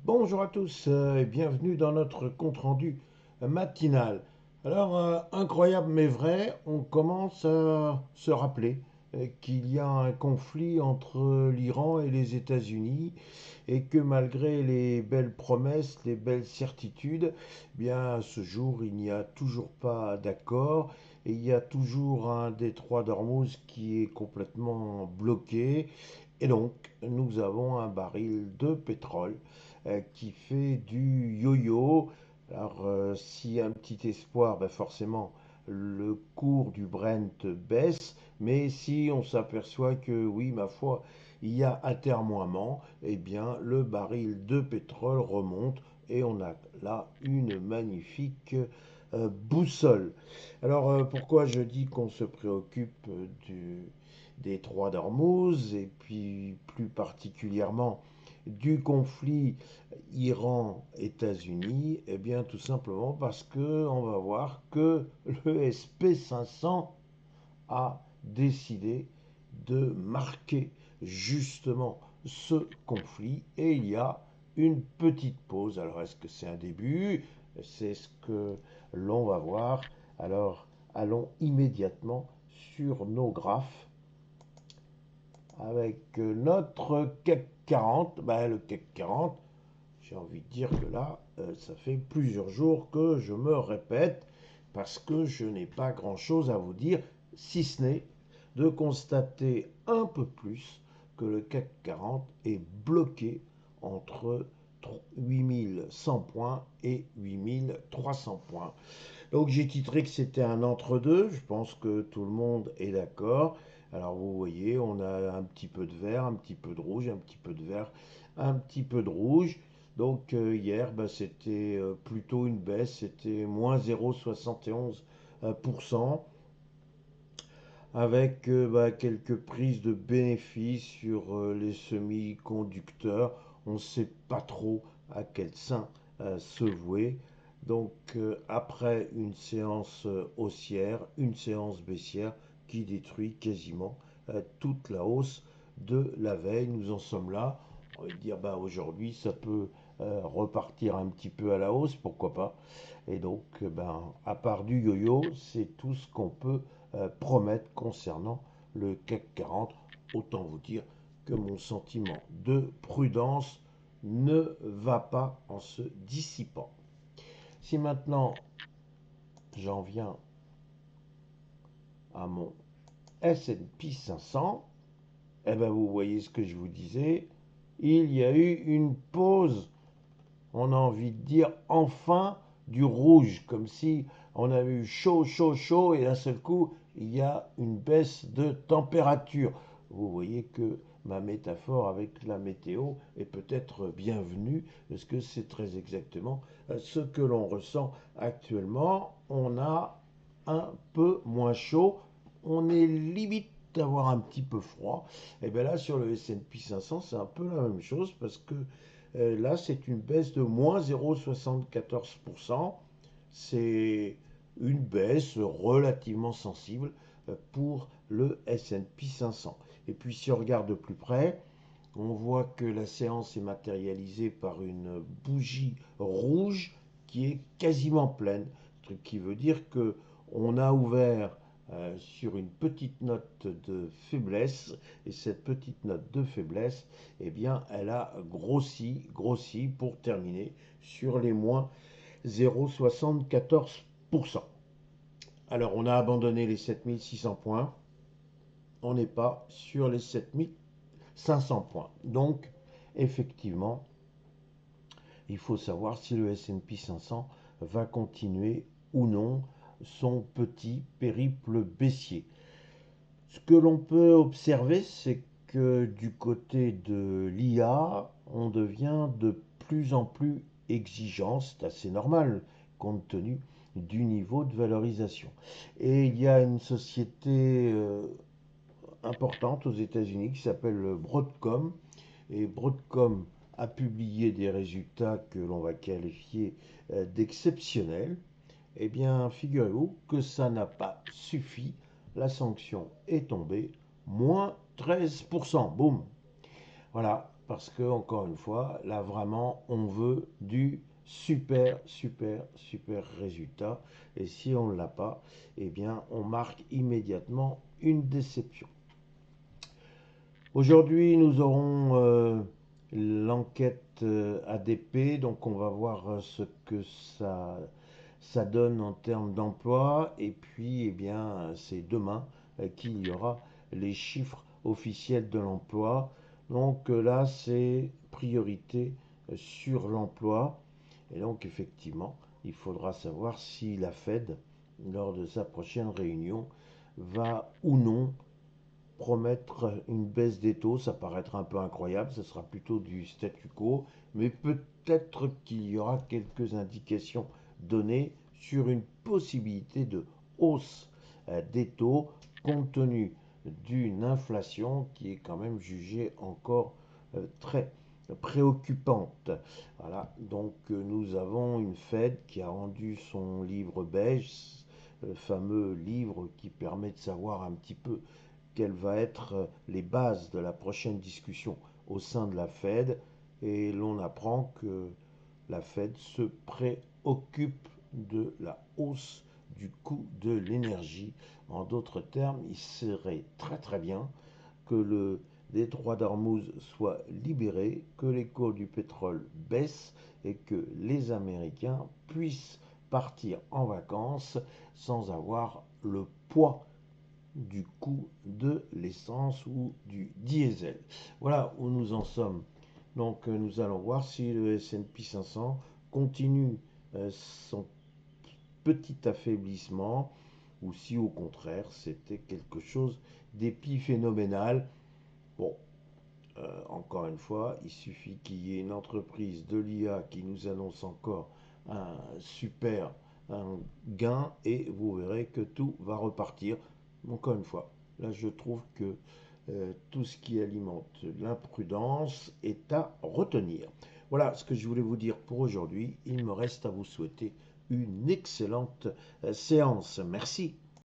Bonjour à tous et bienvenue dans notre compte-rendu matinal. Alors, incroyable mais vrai, on commence à se rappeler qu'il y a un conflit entre l'Iran et les États-Unis et que malgré les belles promesses, les belles certitudes, eh bien à ce jour, il n'y a toujours pas d'accord et il y a toujours un détroit d'Ormuz qui est complètement bloqué. Et donc, nous avons un baril de pétrole qui fait du yo-yo. Alors, s'il y a un petit espoir, ben forcément, le cours du Brent baisse. Mais si on s'aperçoit que, oui, ma foi, il y a atermoiement, eh bien, le baril de pétrole remonte et on a là une magnifique boussole. Alors, pourquoi je dis qu'on se préoccupe des trois d'Ormuz et puis plus particulièrement du conflit Iran-États-Unis? Eh bien, tout simplement parce que on va voir que le SP 500 a décidé de marquer justement ce conflit et il y a une petite pause. Alors, est-ce que c'est un début? C'est ce que l'on va voir. Alors, allons immédiatement sur nos graphes avec notre CAC 40. Ben, le CAC 40, j'ai envie de dire que là, ça fait plusieurs jours que je me répète parce que je n'ai pas grand-chose à vous dire, si ce n'est de constater un peu plus que le CAC 40 est bloqué entre 8100 points et 8300 points. Donc j'ai titré que c'était un entre-deux, je pense que tout le monde est d'accord. Alors vous voyez, on a un petit peu de vert, un petit peu de rouge, un petit peu de vert, un petit peu de rouge. Donc hier, bah, c'était plutôt une baisse, c'était moins 0,71% avec bah, quelques prises de bénéfices sur les semi-conducteurs. On ne sait pas trop à quel sein se vouer. Donc après une séance haussière, une séance baissière qui détruit quasiment toute la hausse de la veille. Nous en sommes là. On va dire bah, aujourd'hui ça peut repartir un petit peu à la hausse, pourquoi pas. Et donc ben, à part du yo-yo, c'est tout ce qu'on peut promettre concernant le CAC 40. Autant vous dire que mon sentiment de prudence ne va pas en se dissipant. Si maintenant j'en viens à mon S&P 500, eh ben vous voyez ce que je vous disais, il y a eu une pause, on a envie de dire enfin du rouge, comme si on avait eu chaud, chaud, chaud, et d'un seul coup, il y a une baisse de température. Vous voyez que ma métaphore avec la météo est peut-être bienvenue, parce que c'est très exactement ce que l'on ressent actuellement. On a un peu moins chaud, on est limite d'avoir un petit peu froid. Et bien là, sur le S&P 500, c'est un peu la même chose, parce que là, c'est une baisse de moins 0,74%. C'est une baisse relativement sensible pour le S&P 500. Et puis si on regarde de plus près, on voit que la séance est matérialisée par une bougie rouge qui est quasiment pleine, ce qui veut dire que on a ouvert sur une petite note de faiblesse et cette petite note de faiblesse, eh bien, elle a grossi, grossi pour terminer sur les moins 0,74%. Alors, on a abandonné les 7600 points, on n'est pas sur les 7500 points. Donc, effectivement, il faut savoir si le S&P 500 va continuer ou non son petit périple baissier. Ce que l'on peut observer, c'est que du côté de l'IA, on devient de plus en plus exigeant, c'est assez normal compte tenu du niveau de valorisation. Et il y a une société importante aux États-Unis qui s'appelle Broadcom. Et Broadcom a publié des résultats que l'on va qualifier d'exceptionnels. Eh bien, figurez-vous que ça n'a pas suffi. La sanction est tombée, moins 13%. Boum. Voilà. parce que, encore une fois, là vraiment, on veut du super, super, super résultat. Et si on ne l'a pas, eh bien, on marque immédiatement une déception. Aujourd'hui, nous aurons l'enquête ADP, donc on va voir ce que ça donne en termes d'emploi. Et puis, eh bien, c'est demain qu'il y aura les chiffres officiels de l'emploi. Donc là, c'est priorité sur l'emploi. Et donc, effectivement, il faudra savoir si la Fed, lors de sa prochaine réunion, va ou non promettre une baisse des taux. Ça paraîtra un peu incroyable, ce sera plutôt du statu quo, mais peut-être qu'il y aura quelques indications données sur une possibilité de hausse des taux compte tenu d'une inflation qui est quand même jugée encore très préoccupante. Voilà, donc nous avons une Fed qui a rendu son livre beige, le fameux livre qui permet de savoir un petit peu quelles vont être les bases de la prochaine discussion au sein de la Fed. Et l'on apprend que la Fed se préoccupe de la hausse du coût de l'énergie. En d'autres termes, il serait très très bien que le détroit d'Ormuz soit libéré, que les cours du pétrole baissent et que les Américains puissent partir en vacances sans avoir le poids du coût de l'essence ou du diesel. Voilà où nous en sommes. Donc nous allons voir si le S&P 500 continue son petit affaiblissement ou si au contraire c'était quelque chose d'épiphénoménal. Bon, encore une fois, il suffit qu'il y ait une entreprise de l'IA qui nous annonce encore un super un gain et vous verrez que tout va repartir. Encore une fois, là je trouve que tout ce qui alimente l'imprudence est à retenir. Voilà ce que je voulais vous dire pour aujourd'hui. Il me reste à vous souhaiter une excellente séance. Merci.